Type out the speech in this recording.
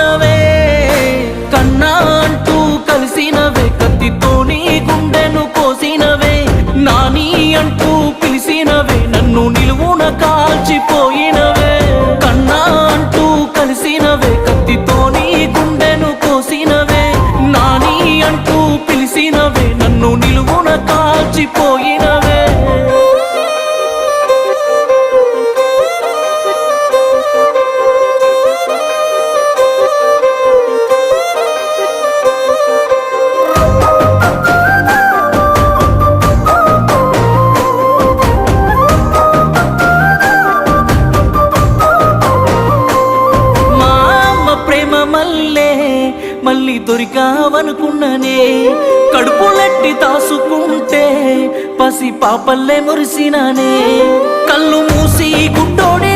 పోయినవే కన్నా అంటూ కలిసినవే కత్తితోని గుండెను కోసినవే నాని అంటూ పిలిసినవే నన్ను నిలువున కాల్చిపోయినవే కన్నా అంటూ కలిసినవే కత్తితోని గుండెను కోసినవే నాని అంటూ పిలిసినవే నన్ను నిలువున కాల్చిపోయినవే మళ్ళీ దొరికావనుకున్ననే కడుపులెట్టి తాసుకుంటే పసి పాపల్లే మురిసినానే కళ్ళు మూసి గుడ్డు